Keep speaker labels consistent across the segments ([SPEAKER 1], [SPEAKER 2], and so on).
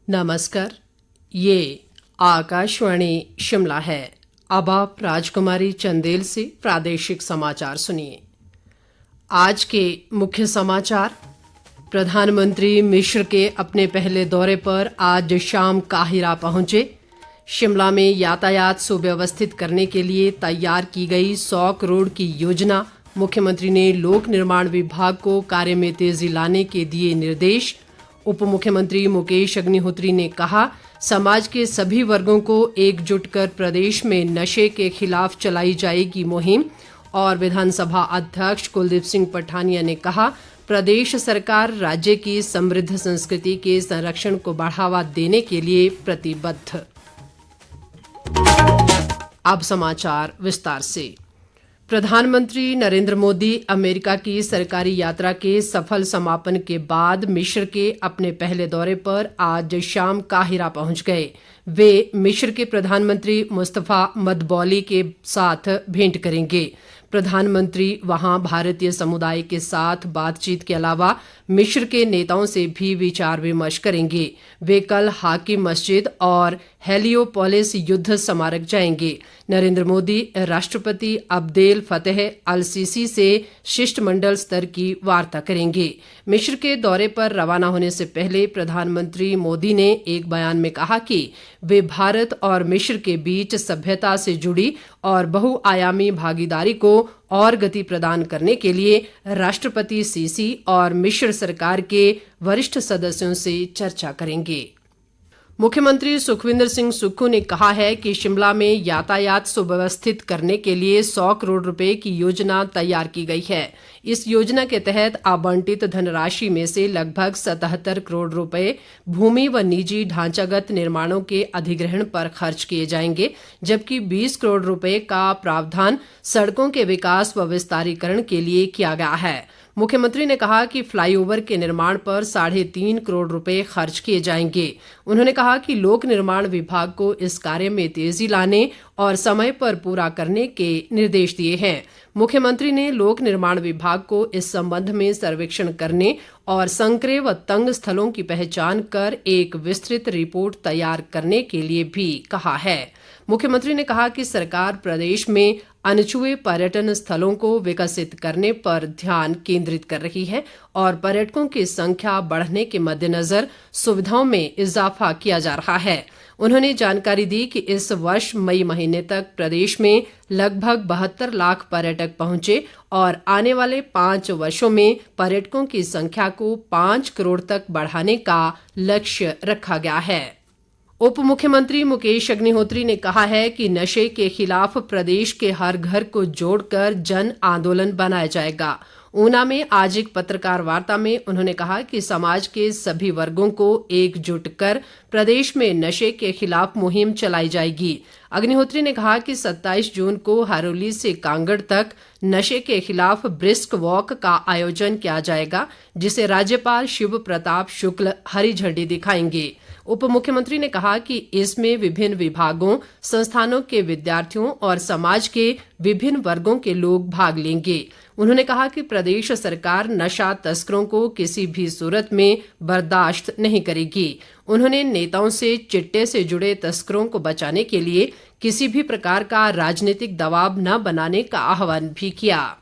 [SPEAKER 1] नमस्कार। ये आकाशवाणी शिमला है। अब आप राजकुमारी चंदेल से प्रादेशिक समाचार सुनिए। आज के मुख्य समाचार। प्रधानमंत्री मिस्र के अपने पहले दौरे पर आज शाम काहिरा पहुंचे। शिमला में यातायात सुव्यवस्थित करने के लिए तैयार की गई 100 करोड़ की योजना। मुख्यमंत्री ने लोक निर्माण विभाग को कार्य में तेजी लाने के दिए निर्देश। उप मुख्यमंत्री मुकेश अग्निहोत्री ने कहा, समाज के सभी वर्गों को एकजुट कर प्रदेश में नशे के खिलाफ चलाई जाएगी मुहिम। और विधानसभा अध्यक्ष कुलदीप सिंह पठानिया ने कहा, प्रदेश सरकार राज्य की समृद्ध संस्कृति के संरक्षण को बढ़ावा देने के लिए प्रतिबद्ध। अब समाचार विस्तार से। प्रधानमंत्री नरेंद्र मोदी अमेरिका की सरकारी यात्रा के सफल समापन के बाद मिस्र के अपने पहले दौरे पर आज शाम काहिरा पहुंच गए। वे मिस्र के प्रधानमंत्री मुस्तफा मदबौली के साथ भेंट करेंगे। प्रधानमंत्री वहां भारतीय समुदाय के साथ बातचीत के अलावा मिस्र के नेताओं से भी विचार विमर्श करेंगे। वे कल हाकिम मस्जिद और हेलियोपोलिस युद्ध स्मारक जाएंगे। नरेंद्र मोदी राष्ट्रपति अब्देल फतेह अल सीसी से शिष्टमंडल स्तर की वार्ता करेंगे। मिस्र के दौरे पर रवाना होने से पहले प्रधानमंत्री मोदी ने एक बयान में कहा कि वे भारत और मिस्र के बीच सभ्यता से जुड़ी और बहुआयामी भागीदारी को और गति प्रदान करने के लिए राष्ट्रपति सीसी और मिस्र सरकार के वरिष्ठ सदस्यों से चर्चा करेंगे। मुख्यमंत्री सुखविंदर सिंह सुक्खू ने कहा है कि शिमला में यातायात सुव्यवस्थित करने के लिए 100 करोड़ रुपए की योजना तैयार की गई है। इस योजना के तहत आवंटित धनराशि में से लगभग 77 करोड़ रुपए भूमि व निजी ढांचागत निर्माणों के अधिग्रहण पर खर्च किए जाएंगे, जबकि 20 करोड़ रुपए का प्रावधान सड़कों के विकास व विस्तारीकरण के लिए किया गया है। मुख्यमंत्री ने कहा कि फ्लाईओवर के निर्माण पर 3.5 करोड़ रुपए खर्च किए जाएंगे। उन्होंने कहा कि लोक निर्माण विभाग को इस कार्य में तेजी लाने और समय पर पूरा करने के निर्देश दिए हैं। मुख्यमंत्री ने लोक निर्माण विभाग को इस संबंध में सर्वेक्षण करने और संकरे व तंग स्थलों की पहचान कर एक विस्तृत रिपोर्ट तैयार करने के लिए भी कहा है। मुख्यमंत्री ने कहा कि सरकार प्रदेश में अनछुए पर्यटन स्थलों को विकसित करने पर ध्यान केंद्रित कर रही है और पर्यटकों की संख्या बढ़ने के मद्देनजर सुविधाओं में इजाफा किया जा रहा है। उन्होंने जानकारी दी कि इस वर्ष मई महीने तक प्रदेश में लगभग 72 लाख पर्यटक पहुंचे और आने वाले 5 वर्षों में पर्यटकों की संख्या को 5 करोड़ तक बढ़ाने का लक्ष्य रखा गया है। उप मुख्यमंत्री मुकेश अग्निहोत्री ने कहा है कि नशे के खिलाफ प्रदेश के हर घर को जोड़कर जन आंदोलन बनाया जाएगा। ऊना में आज एक पत्रकार वार्ता में उन्होंने कहा कि समाज के सभी वर्गों को एकजुट कर प्रदेश में नशे के खिलाफ मुहिम चलाई जाएगी। अग्निहोत्री ने कहा कि 27 जून को हरोली से कांगड़ तक नशे के खिलाफ ब्रिस्क वॉक का आयोजन किया जाएगा, जिसे राज्यपाल शिव प्रताप शुक्ल हरी झंडी दिखाएंगे। उप मुख्यमंत्री ने कहा कि इसमें विभिन्न विभागों, संस्थानों के विद्यार्थियों और समाज के विभिन्न वर्गों के लोग भाग लेंगे। उन्होंने कहा कि प्रदेश सरकार नशा तस्करों को किसी भी सूरत में बर्दाश्त नहीं करेगी। उन्होंने नेताओं से चिट्टे से जुड़े तस्करों को बचाने के लिए किसी भी प्रकार का राजनीतिक दबाव न बनाने का आह्वान भी किया।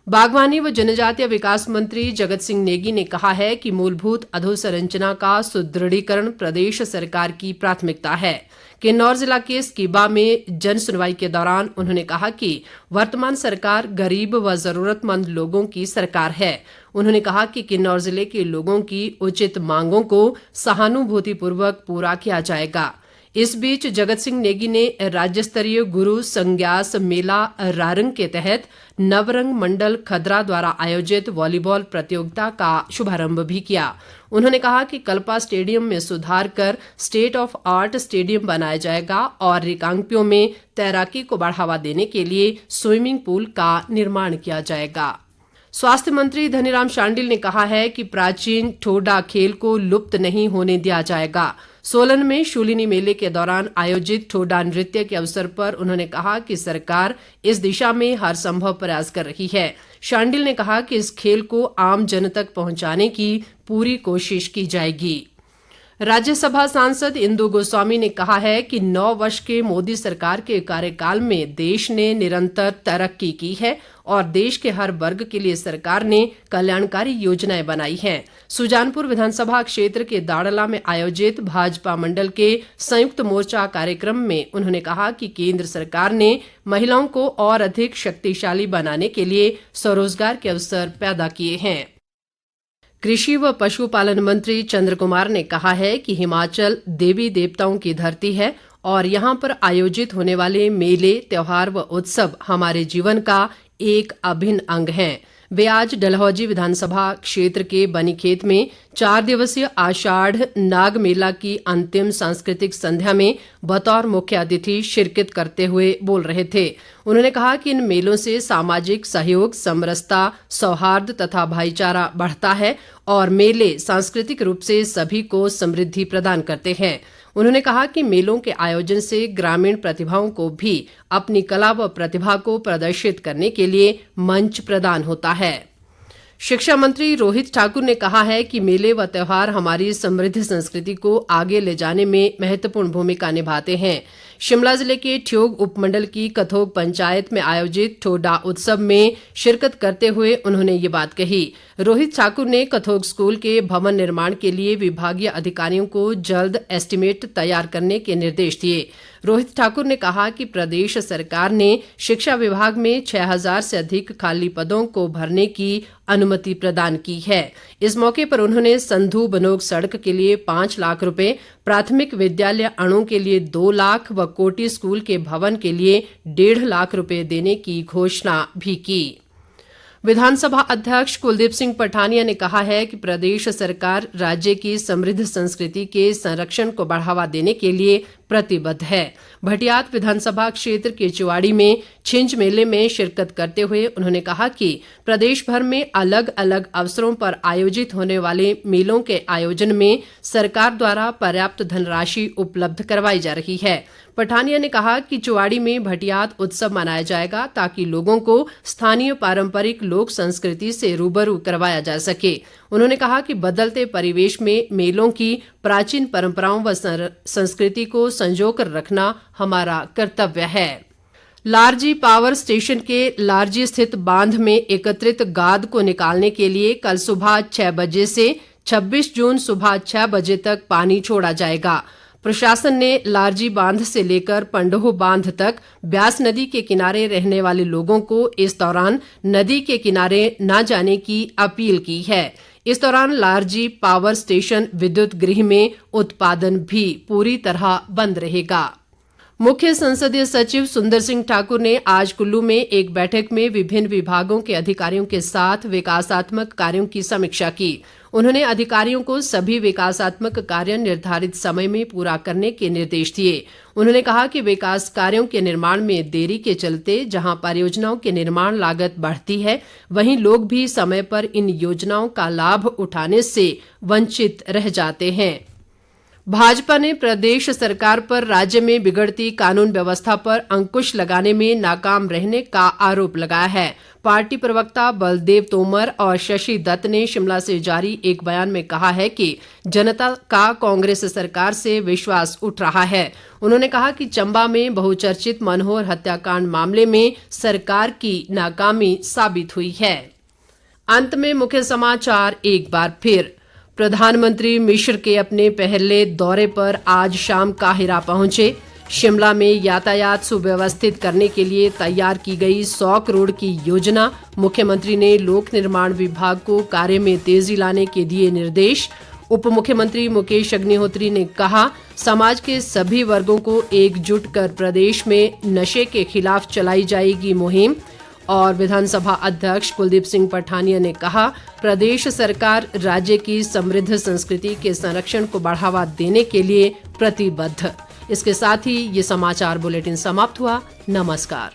[SPEAKER 1] बागवानी व जनजातीय विकास मंत्री जगत सिंह नेगी ने कहा है कि मूलभूत अधोसंरचना का सुदृढ़ीकरण प्रदेश सरकार की प्राथमिकता है। किन्नौर जिला के स्कीबा में जन सुनवाई के दौरान उन्होंने कहा कि वर्तमान सरकार गरीब व जरूरतमंद लोगों की सरकार है। उन्होंने कहा कि किन्नौर जिले के लोगों की उचित मांगों को सहानुभूतिपूर्वक पूरा किया जाएगा। इस बीच जगत सिंह नेगी ने राज्य स्तरीय गुरु संज्ञास मेला रारंग के तहत नवरंग मंडल खदरा द्वारा आयोजित वॉलीबॉल प्रतियोगिता का शुभारंभ भी किया। उन्होंने कहा कि कल्पा स्टेडियम में सुधार कर स्टेट ऑफ आर्ट स्टेडियम बनाया जाएगा और रिकांगपिओ में तैराकी को बढ़ावा देने के लिए स्विमिंग पूल का निर्माण किया जाएगा। स्वास्थ्य मंत्री धनीराम शांडिल ने कहा है कि प्राचीन ठोडा खेल को लुप्त नहीं होने दिया जाएगा। सोलन में शूलिनी मेले के दौरान आयोजित ठोडा नृत्य के अवसर पर उन्होंने कहा कि सरकार इस दिशा में हर संभव प्रयास कर रही है। शांडिल ने कहा कि इस खेल को आम जन तक पहुंचाने की पूरी कोशिश की जाएगी। राज्यसभा सांसद इंदु गोस्वामी ने कहा है कि 9 वर्ष के मोदी सरकार के कार्यकाल में देश ने निरंतर तरक्की की है और देश के हर वर्ग के लिए सरकार ने कल्याणकारी योजनाएं बनाई हैं। सुजानपुर विधानसभा क्षेत्र के दाड़ला में आयोजित भाजपा मंडल के संयुक्त मोर्चा कार्यक्रम में उन्होंने कहा कि केंद्र सरकार ने महिलाओं को और अधिक शक्तिशाली बनाने के लिए स्वरोजगार के अवसर पैदा किए हैं। कृषि व पशुपालन मंत्री चंद्र कुमार ने कहा है कि हिमाचल देवी देवताओं की धरती है और यहाँ पर आयोजित होने वाले मेले, त्योहार व उत्सव हमारे जीवन का एक अभिन्न अंग हैं। वे आज डलहौजी विधानसभा क्षेत्र के बनीखेत में 4 दिवसीय आषाढ़ नाग मेला की अंतिम सांस्कृतिक संध्या में बतौर मुख्य अतिथि शिरकत करते हुए बोल रहे थे। उन्होंने कहा कि इन मेलों से सामाजिक सहयोग, समरसता, सौहार्द तथा भाईचारा बढ़ता है और मेले सांस्कृतिक रूप से सभी को समृद्धि प्रदान करते हैं। उन्होंने कहा कि मेलों के आयोजन से ग्रामीण प्रतिभाओं को भी अपनी कला व प्रतिभा को प्रदर्शित करने के लिए मंच प्रदान होता है। शिक्षा मंत्री रोहित ठाकुर ने कहा है कि मेले व त्योहार हमारी समृद्ध संस्कृति को आगे ले जाने में महत्वपूर्ण भूमिका निभाते हैं। शिमला जिले के ठियोग उपमंडल की कथोग पंचायत में आयोजित ठोडा उत्सव में शिरकत करते हुए उन्होंने ये बात कही। रोहित ठाकुर ने कथोग स्कूल के भवन निर्माण के लिए विभागीय अधिकारियों को जल्द एस्टीमेट तैयार करने के निर्देश दिए। रोहित ठाकुर ने कहा कि प्रदेश सरकार ने शिक्षा विभाग में 6000 से अधिक खाली पदों को भरने की अनुमति प्रदान की है। इस मौके पर उन्होंने संधू बनोग सड़क के लिए 5 लाख रुपए, प्राथमिक विद्यालय अणु के लिए 2 लाख व कोटी स्कूल के भवन के लिए 1.5 लाख रुपए देने की घोषणा भी की। विधानसभा अध्यक्ष कुलदीप सिंह पठानिया ने कहा है कि प्रदेश सरकार राज्य की समृद्ध संस्कृति के संरक्षण को बढ़ावा देने के लिए प्रतिबद्ध है। भटियात विधानसभा क्षेत्र के चुवाड़ी में छिंज मेले में शिरकत करते हुए उन्होंने कहा कि प्रदेश भर में अलग अलग अवसरों पर आयोजित होने वाले मेलों के आयोजन में सरकार द्वारा पर्याप्त धनराशि उपलब्ध करवाई जा रही है। पठानिया ने कहा कि चुवाड़ी में भटियात उत्सव मनाया जाएगा ताकि लोगों को स्थानीय पारंपरिक लोक संस्कृति से रूबरू करवाया जा सके। उन्होंने कहा कि बदलते परिवेश में मेलों की प्राचीन परंपराओं व संस्कृति को संजो कर रखना हमारा कर्तव्य है। लारजी पावर स्टेशन के लारजी स्थित बांध में एकत्रित गाद को निकालने के लिए कल सुबह 6 बजे से 26 जून सुबह 6 बजे तक पानी छोड़ा जाएगा। प्रशासन ने लारजी बांध से लेकर पंडोह बांध तक ब्यास नदी के किनारे रहने वाले लोगों को इस दौरान नदी के किनारे न जाने की अपील की है। इस दौरान लारजी पावर स्टेशन विद्युत गृह में उत्पादन भी पूरी तरह बंद रहेगा। मुख्य संसदीय सचिव सुंदर सिंह ठाकुर ने आज कुल्लू में एक बैठक में विभिन्न विभागों के अधिकारियों के साथ विकासात्मक कार्यों की समीक्षा की। उन्होंने अधिकारियों को सभी विकासात्मक कार्य निर्धारित समय में पूरा करने के निर्देश दिए। उन्होंने कहा कि विकास कार्यों के निर्माण में देरी के चलते जहां परियोजनाओं के निर्माण लागत बढ़ती है, वहीं लोग भी समय पर इन योजनाओं का लाभ उठाने से वंचित रह जाते हैं। भाजपा ने प्रदेश सरकार पर राज्य में बिगड़ती कानून व्यवस्था पर अंकुश लगाने में नाकाम रहने का आरोप लगाया है। पार्टी प्रवक्ता बलदेव तोमर और शशि दत्त ने शिमला से जारी एक बयान में कहा है कि जनता का कांग्रेस सरकार से विश्वास उठ रहा है। उन्होंने कहा कि चंबा में बहुचर्चित मनोहर हत्याकांड मामले में सरकार की नाकामी साबित हुई है। अंत में मुख्य समाचार एक बार फिर। प्रधानमंत्री मिस्र के अपने पहले दौरे पर आज शाम काहिरा पहुंचे। शिमला में यातायात सुव्यवस्थित करने के लिए तैयार की गई 100 करोड़ की योजना। मुख्यमंत्री ने लोक निर्माण विभाग को कार्य में तेजी लाने के दिए निर्देश। उप मुख्यमंत्री मुकेश अग्निहोत्री ने कहा, समाज के सभी वर्गों को एकजुट कर प्रदेश में नशे के खिलाफ चलाई जाएगी मुहिम। और विधानसभा अध्यक्ष कुलदीप सिंह पठानिया ने कहा, प्रदेश सरकार राज्य की समृद्ध संस्कृति के संरक्षण को बढ़ावा देने के लिए प्रतिबद्ध। इसके साथ ही ये समाचार बुलेटिन समाप्त हुआ। नमस्कार।